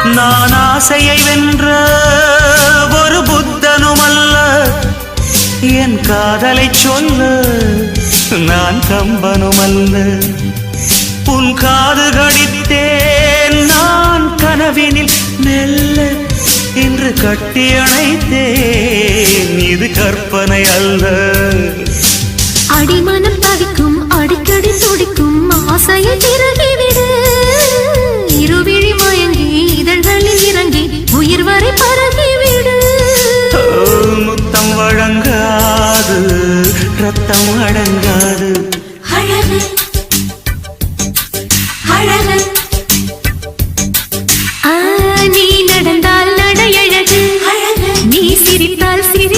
நான் ஆசையை வென்ற ஒரு புத்தனுமல்ல, என் காதலை சொல்ல நான் கம்பனுமல்ல. உன் காது கடித்தேன் நான் கனவினில் மெல்ல, இன்று கட்டி அணைத்தேன் இது கற்பனை அல்ல. அடிமனம் தவிக்கும் அடிக்கடி துடிக்கும் ஆசையை திறகிவிடு, இருவிழி மயங்கி இதழ்களில் இறங்கி உயிர் வரை பரகிவிடு. முத்தம் வழங்காது ரத்தம் அடங்காது. அழகு அழகு நீ நடந்தால் நடையழகு, நீ சிரித்தால் சிரி